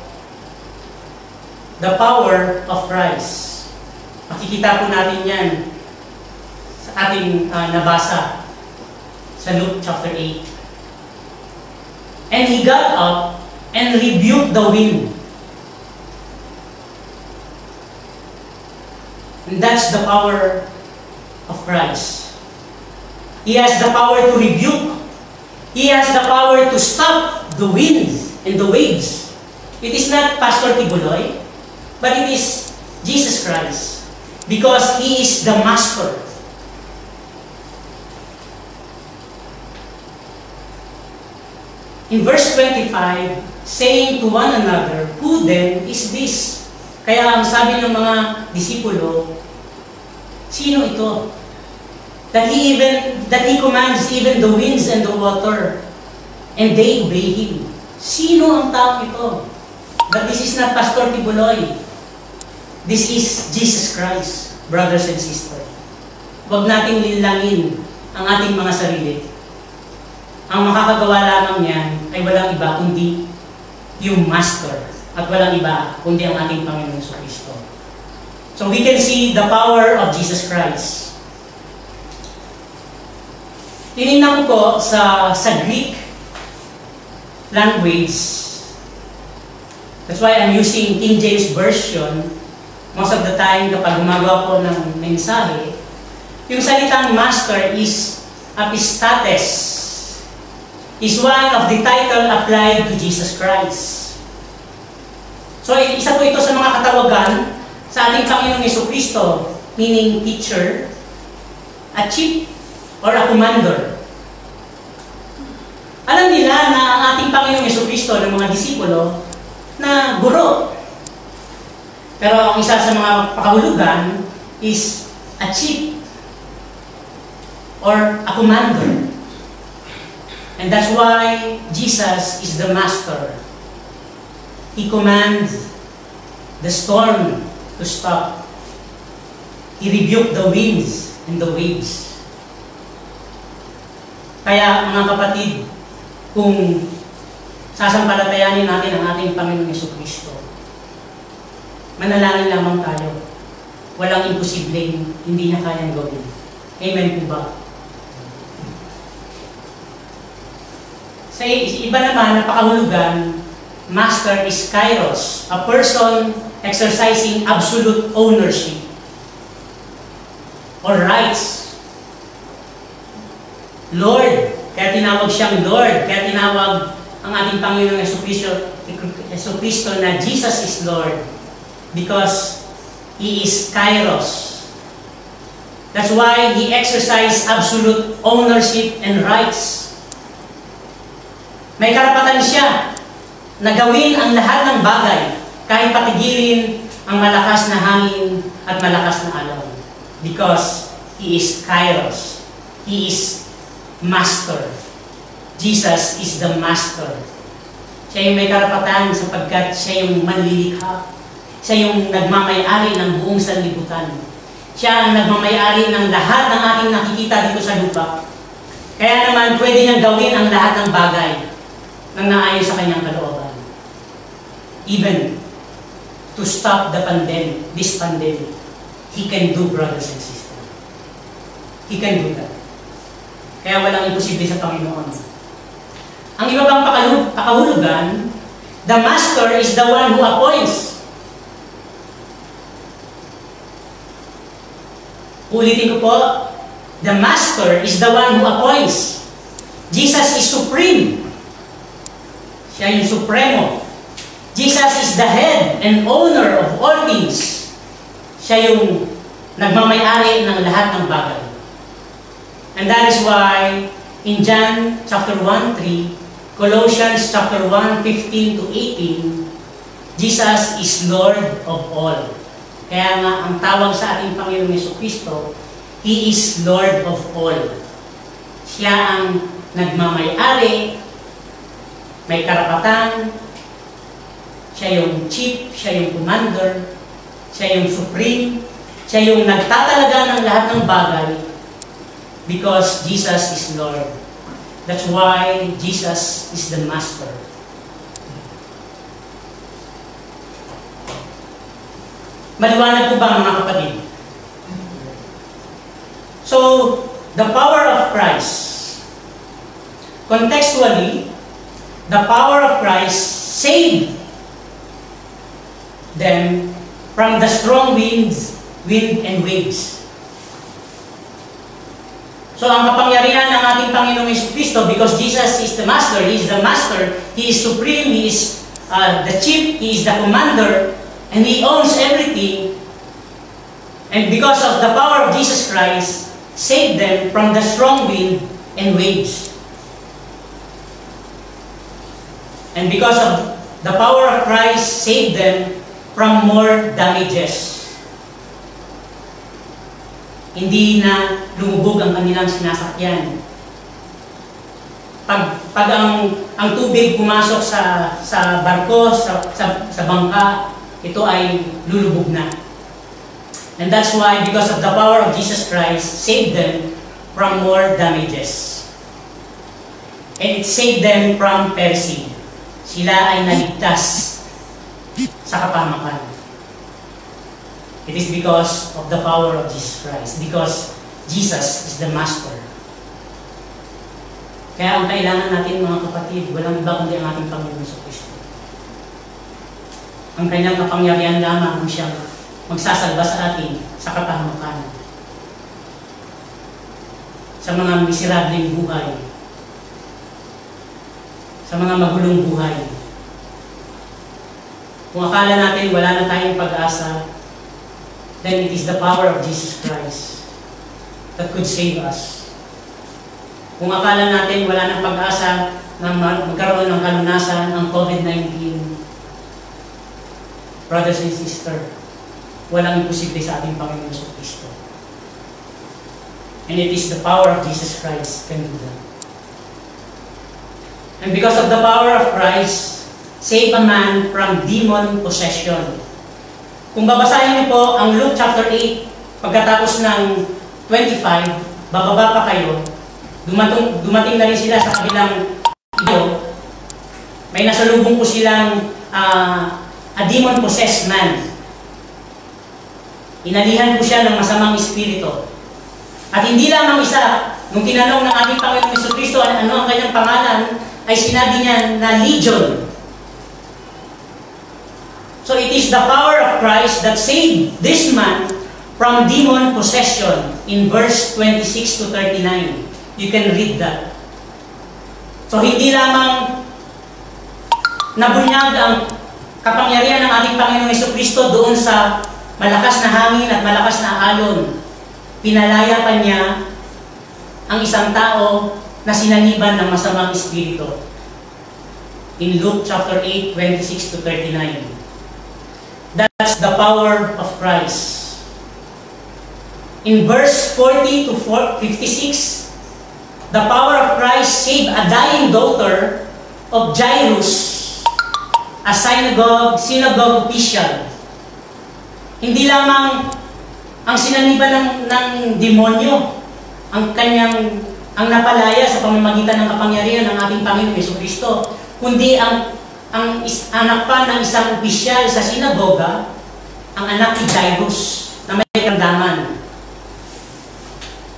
the power of Christ. Makikita po natin yan sa ating nabasa sa Luke chapter 8. And he got up and rebuked the wind. And that's the power of Christ. He has the power to rebuke. He has the power to stop the winds and the waves. It is not Pastor Tibuloy, but it is Jesus Christ. Because He is the Master. In verse 25, saying to one another, who then is this? Kaya ang sabi ng mga disipulo, sino ito? That he commands even the winds and the water, and they obey Him. Sino ang taong ito? But this is not Pastor Tibuloy. This is Jesus Christ, brothers and sisters. Huwag nating linlangin ang ating mga sarili. Ang makakagawa lamang niyan ay walang iba kundi yung Master at walang iba kundi ang ating Panginoon Kristo. So we can see the power of Jesus Christ. Tinignan ko sa Greek language. That's why I'm using King James Version most of the time kapag gumagawa ko ng mensahe. Yung salitang master is epistates, is one of the title applied to Jesus Christ. So isa po ito sa mga katawagan sa ating Panginoong Jesucristo, meaning teacher, a chief, or a commander. Alam nila na ang ating Panginoong Jesucristo ng mga disipulo na guro. Pero ang isa sa mga pakahulugan is a chief or a commander. And that's why Jesus is the master. He commands the storm to stop. He rebuked the winds and the waves. Kaya mga kapatid, kung sasampalatayanin natin ang ating Panginoong Jesucristo, manalangin lamang tayo. Walang imposibleng hindi niya kayang gawin. Amen po ba? Sa iba naman, napakahulugan, master is kairos, a person exercising absolute ownership or rights. Lord, kaya tinawag siyang Lord, kaya tinawag ang ating Panginoong Jesucristo na Jesus is Lord because He is kairos. That's why He exercised absolute ownership and rights. May karapatan siya na gawin ang lahat ng bagay kahit patigilin ang malakas na hangin at malakas na alon because He is kairos. He is Master. Jesus is the Master. Siya yung may karapatan sapagkat siya yung manlilikha. Siya yung nagmamay-ari ng buong sanlibutan. Siya ang nagmamay-ari ng lahat ng ating nakikita dito sa lupa. Kaya naman, pwede niyang gawin ang lahat ng bagay nang naayon sa kanyang kalooban. Even to stop the pandemic, this pandemic, He can do, brothers and sisters. He can do that. Kaya walang imposible sa Panginoon. Ang iba pang pakahulugan, the master is the one who appoints. Ulitin ko po, the master is the one who appoints. Jesus is supreme. Siya yung supremo. Jesus is the head and owner of all things. Siya yung nagmamay-ari ng lahat ng bagay. And that is why in John chapter 1:3, Colossians chapter 1:15 to 18, Jesus is Lord of all. Kaya nga ang tawag sa ating Panginoong Jesucristo, He is Lord of all. Siya ang nagmamay-ari, may karapatan, siya yung chief, siya yung commander, siya yung supreme, siya yung nagtatalaga ng lahat ng bagay. Because Jesus is Lord. That's why Jesus is the Master. Maliwanag po ba mga kapatid? So, the power of Christ. Contextually, the power of Christ saved them from the strong wind and waves. So, ang kapangyarihan ng ating Panginoong Jesucristo, because Jesus is the Master, He is the Master, He is supreme, He is the chief, He is the commander, and He owns everything. And because of the power of Jesus Christ, saved them from the strong wind and waves. And because of the power of Christ, saved them from more damages. Hindi na lumubog ang kanilang sinasakyan. pag ang tubig pumasok sa barko, sa bangka, ito ay lulubog na. And that's why, because of the power of Jesus Christ, saved them from more damages. And it saved them from perishing. Sila ay naligtas sa kapahamakan. It is because of the power of Jesus Christ. Because Jesus is the Master. Kaya ang kailangan natin, mga kapatid, walang iba kundi ang ating Panginoon Jesucristo. Ang kanyang kapangyarihan lamang ang siyang magsasalba sa atin sa kapahamakan. Sa mga miserableng buhay. Sa mga magulong buhay. Kung akala natin wala na tayong pag-asa, then it is the power of Jesus Christ that could save us. Kung akala natin wala nang pag-asa na magkaroon ng kalunasan ang COVID-19, brothers and sisters, walang imposible sa ating Panginoon Jesucristo. And it is the power of Jesus Christ can do that. And because of the power of Christ, save a man from demon possession. Kung babasahin niyo po ang Luke chapter 8, pagkatapos ng 25, bababa pa kayo, dumating na rin sila sa kabilang iyo, may nasalubong po silang a demon-possessed man. Inalihan po siya ng masamang espiritu. At hindi lamang isa, nung tinanong ng ating Panginoon Jesucristo ano ang kanyang pangalan, ay sinabi niya na Legion. So it is the power of Christ that saved this man from demon possession in verse 26 to 39. You can read that. So hindi lamang nabunyag ang kapangyarihan ng ating Panginoong Jesucristo doon sa malakas na hangin at malakas na alon. Pinalaya pa niya ang isang tao na sinaniban ng masamang espiritu. In Luke chapter 8, 26 to 39. That's the power of Christ. In verse 40 to 56, the power of Christ saved a dying daughter of Jairus, a synagogue official. Hindi lamang ang sinaniban ng demonyo ang napalaya sa pamamagitan ng kapangyarihan ng ating Panginoon Jesucristo, kundi ang anak pa ng isang opisyal sa sinagoga, ang anak ni Jairus na may karamdaman.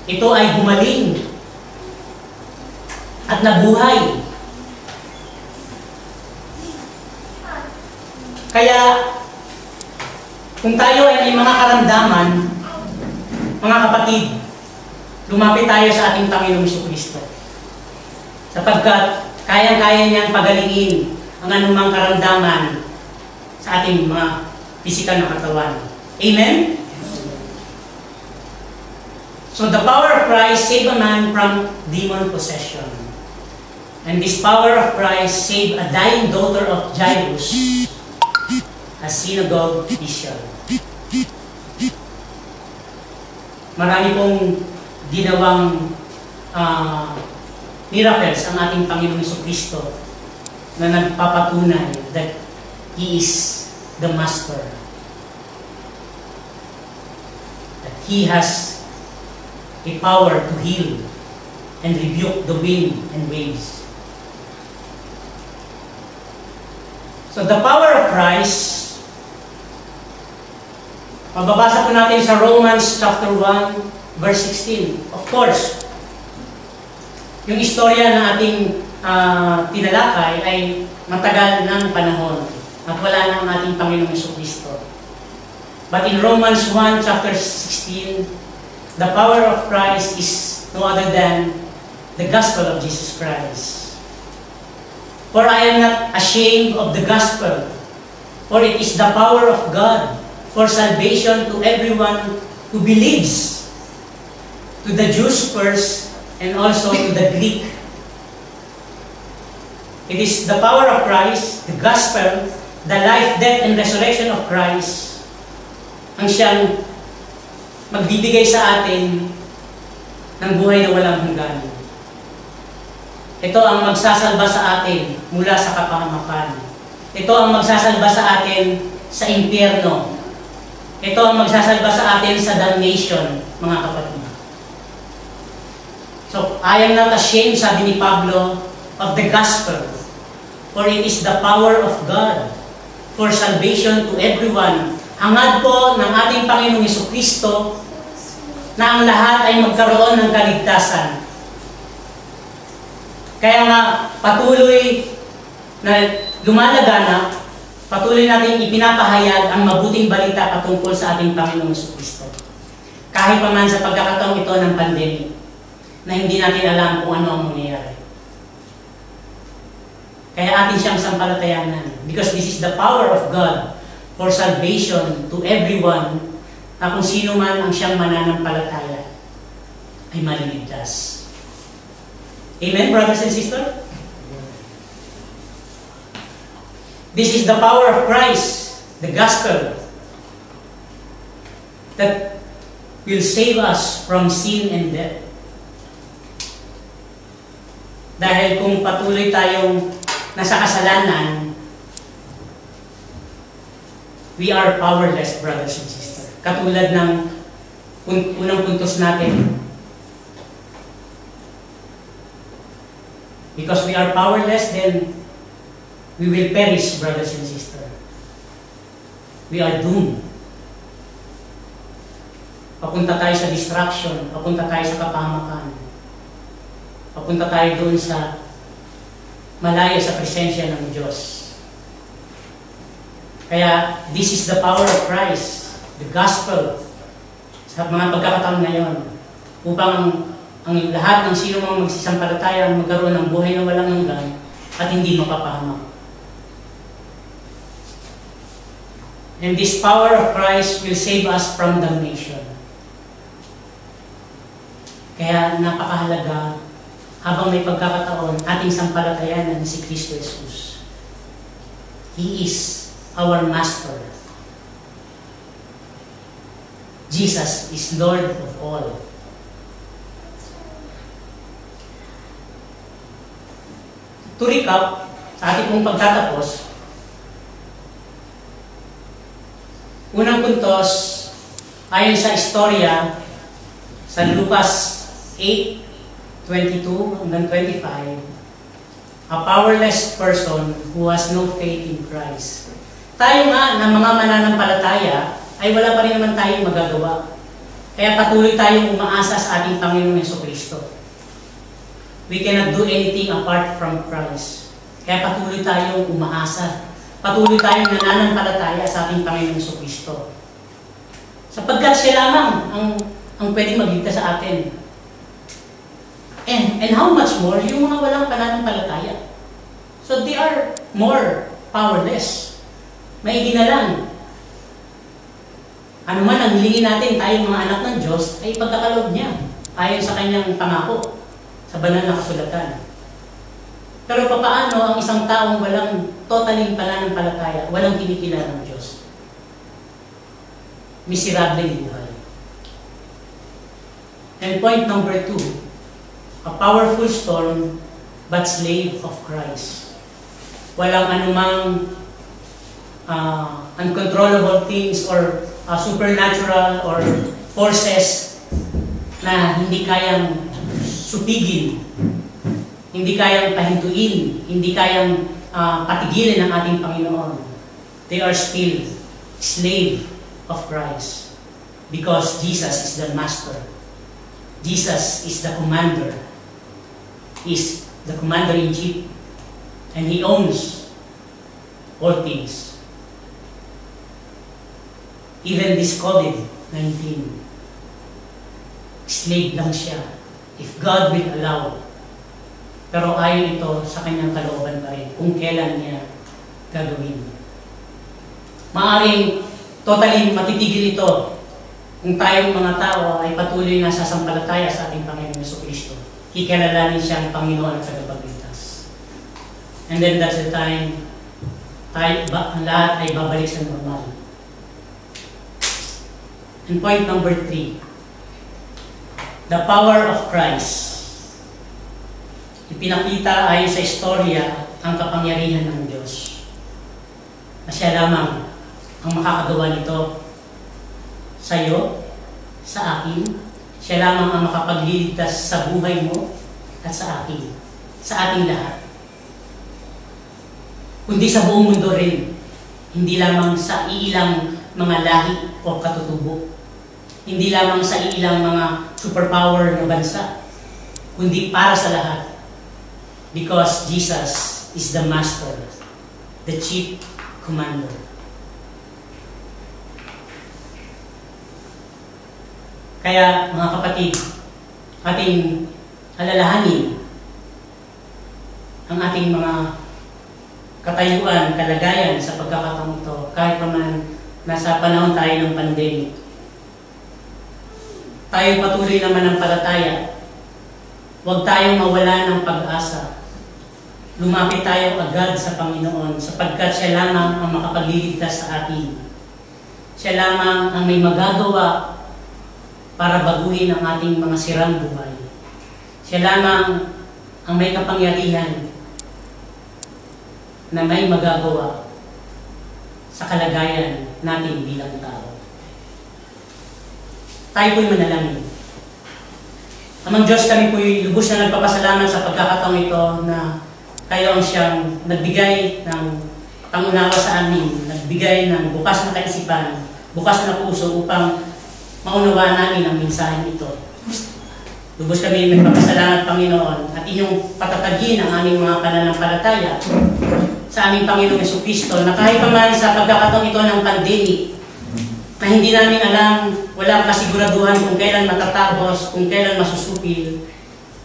Ito ay gumaling at nabuhay. Kaya, kung tayo ay may mga karamdaman, mga kapatid, lumapit tayo sa ating Panginoong Jesucristo. Sapagkat kayang-kaya niyang pagalingin ang anumang karamdaman sa ating mga pisikal na katawan. Amen? So the power of Christ saved a man from demon possession. And this power of Christ saved a dying daughter of Jairus, a synagogue official. Marami pong ginawang miracles ang ating Panginoon Jesucristo na nagpapatunay that He is the Master. That He has a power to heal and rebuke the wind and waves. So the power of Christ, mababasa po natin sa Romans chapter 1, verse 16. Of course, yung istorya ng ating tinalakay ay matagal ng panahon at wala na ang ating Panginoong Jesucristo. But in Romans 1, chapter 16, the power of Christ is no other than the gospel of Jesus Christ. For I am not ashamed of the gospel, for it is the power of God for salvation to everyone who believes, to the Jews first, and also to the Greek. It is the power of Christ, the gospel, the life, death, and resurrection of Christ, ang siyang magbibigay sa atin ng buhay na walang hanggan. Ito ang magsasalba sa atin mula sa kapahamakan. Ito ang magsasalba sa atin sa impyerno. Ito ang magsasalba sa atin sa damnation, mga kapatid. So, I am not ashamed, sabi ni Pablo, of the gospel, for it is the power of God for salvation to everyone. Hangad po ng ating Panginoong Jesucristo na ang lahat ay magkaroon ng kaligtasan. Kaya nga, patuloy na lumalaganap, patuloy natin ipinapahayag ang mabuting balita patungkol sa ating Panginoong Jesucristo. Kahit pa man sa pagkakataong ito ng pandemic, na hindi natin alam kung ano ang mangyayari. Kaya atin siyang sampalatayanan. Because this is the power of God for salvation to everyone, na kung sino man ang siyang mananampalataya ay maliligtas. Amen, brothers and sisters? This is the power of Christ, the gospel, that will save us from sin and death. Dahil kung patuloy tayong nasa kasalanan, we are powerless, brothers and sisters. Katulad ng unang puntos natin. Because we are powerless, then we will perish, brothers and sisters. We are doomed. Papunta tayo sa distraction, papunta tayo sa kapahamakan. Papunta tayo doon sa malayo sa presensya ng Diyos. Kaya, this is the power of Christ, the gospel, sa mga pagkakataon ngayon, upang ang lahat ng sino mga magsisampalataya ang magkaroon ng buhay na walang hanggan at hindi mapapahamak. And this power of Christ will save us from damnation. Kaya napakahalaga, habang may pagkakataon, ating sampalatayanan si Kristo Jesus. He is our Master. Jesus is Lord of all. To recap, sa ating pong pagtatapos, unang puntos, ayon sa istorya, sa Lucas 8:22 hanggang 25, a powerless person who has no faith in Christ. Tayo nga na mga mananampalataya, ay wala pa rin naman tayong magagawa. Kaya patuloy tayong umaasa sa ating Panginoong Jesucristo. We cannot do anything apart from Christ. Kaya patuloy tayong umaasa. Patuloy tayong nananampalataya sa ating Panginoong Jesucristo. Sapagkat siya lamang ang pwedeng magligtas sa atin. And how much more yung mga walang pananampalataya. So they are more powerless. Maigi na lang. Ano man ang hilingin natin, tayong mga anak ng Diyos, ay pagkakaloob niya. Ayon sa kanyang pangako sa banal na kasulatan. Pero papaano ang isang taong walang totaling pananampalataya, walang kinikilala ng Diyos? Miserableng buhay. And point number 2, a powerful storm but slave of Christ. Walang anumang uncontrollable things or supernatural or forces na hindi kayang supigin, hindi kayang pahintuin, hindi kayang patigilin ng ating Panginoon. They are still slave of Christ because Jesus is the Master. Jesus is the commander. He is the commander-in-chief and He owns all things. Even this COVID-19, slave lang siya. If God will allow. Pero ayon ito sa kanyang kalooban pa rin kung kailan niya gagawin. Maaring totally matitigil ito kung tayong mga tao ay patuloy na sasampalataya sa ating Panginoon Jesucristo. Kikilalanin siyang Panginoon at tagapagligtas. And then that's the time ang lahat ay babalik sa normal. And point number 3, the power of Christ ipinakita ayon sa istorya ang kapangyarihan ng Diyos. Na siya lamang ang makakagawa nito sa iyo, sa akin. Siya lamang ang makapagliligtas sa buhay mo at sa akin, sa ating lahat. Kundi sa buong mundo rin, hindi lamang sa ilang mga lahi o katutubo, hindi lamang sa ilang mga superpower na bansa, kundi para sa lahat. Because Jesus is the Master, the Chief Commander. Kaya mga kapatid, ating alalahanin ang ating mga katayuan, kalagayan sa pagkakataong ito, kahit naman nasa panahon tayo ng pandemic. Tayo patuloy naman ang palataya. Huwag tayong mawala ng pag-asa. Lumapit tayo agad sa Panginoon sapagkat siya lamang ang makapagliligtas sa atin. Siya lamang ang may magagawa para baguhin ang ating mga sirang buhay. Siya lamang ang may kapangyarihan na may magagawa sa kalagayan natin bilang tao. Tayo po'y manalangin. Amang Diyos, kami po'y lubos na nagpapasalamat sa pagkakataong ito na kayo ang siyang nagbigay ng pangunawa sa amin, nagbigay ng bukas na kaisipan, bukas na puso upang maunawaan namin ang mensahe nito. Lubos kami nagpapasalamat, Panginoon, at inyong patatagin ang aming mga pananampalataya sa aming Panginoong Jesucristo na kahit naman sa pagkakataong ito ng pandemic, na hindi namin alam, walang kasiguraduhan kung kailan matatapos, kung kailan masusupil,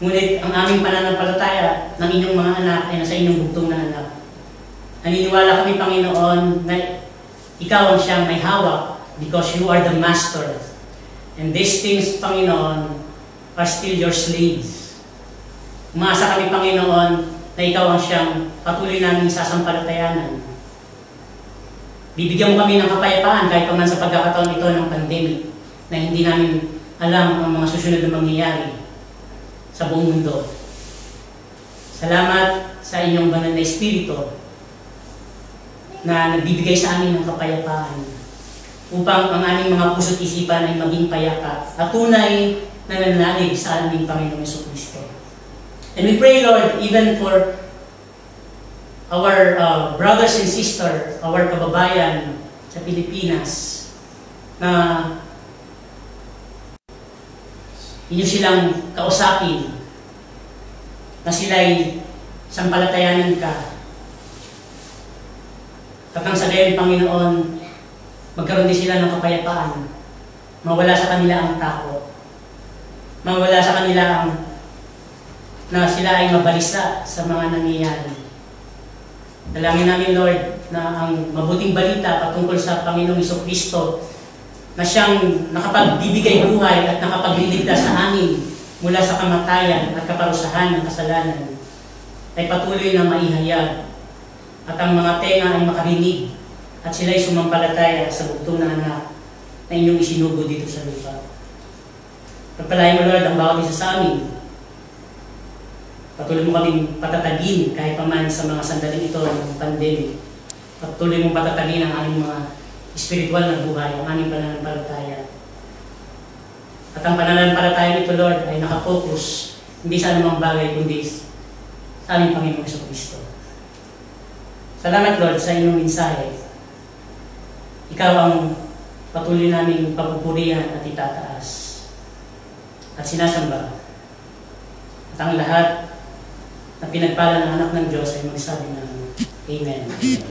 ngunit ang aming pananampalataya ng inyong mga anak ay nasa inyong bugtong na anak. Naniniwala kami, Panginoon, na ikaw ang siyang may hawak because you are the Master. And these things, Panginoon, are still your slaves. Umasa kami, Panginoon, na ikaw ang siyang patuloy namin sasampalatayanan. Bibigyan mo kami ng kapayapaan kahit pa man sa pagkakataon ito ng pandemic na hindi namin alam ang mga susunod na mangyayari sa buong mundo. Salamat sa inyong banal na Espiritu na nagbibigay sa amin ng kapayapaan upang ang aming mga puso't isipan ay maging payapa at tunay na nananalig sa aming Panginoong Jesucristo. And we pray, Lord, even for our brothers and sisters, our kababayan sa Pilipinas, na inyo silang kausapin, na sila'y sampalatayanan ka. Katang sa gayon, Panginoon, magkaroon din sila ng kapayapaan. Mawala sa kanila ang takot. Mawala sa kanila ang na sila ay mabalisa sa mga nangyayari. Dalangin namin, Lord, na ang mabuting balita patungkol sa Panginoong Jesucristo na siyang nakapagbibigay buhay at nakapagliligtas sa amin mula sa kamatayan at kaparusahan ng kasalanan ay patuloy na maihayag at ang mga tenga ay makarinig at sila'y sumampalataya sa bugtong na anak na inyong isinugo dito sa lupa. Pagpalain mo, Lord, ang bawat isa sa amin. Patuloy mo kaming patatagin kahit pa man sa mga sandaling ito ng pandemic. Patuloy mong patatagin ang aming mga espiritual na buhay, ang aming pananampalataya. At ang pananampalataya nito, Lord, ay nakapokus hindi sa anumang bagay kundi sa aming Panginoong Jesucristo. Salamat, Lord, sa inyong mensahe. Ikaw ang patuloy naming papupurihan at itataas at sinasamba. At ang lahat na pinagpala ng anak ng Diyos ay magsabi ng Amen.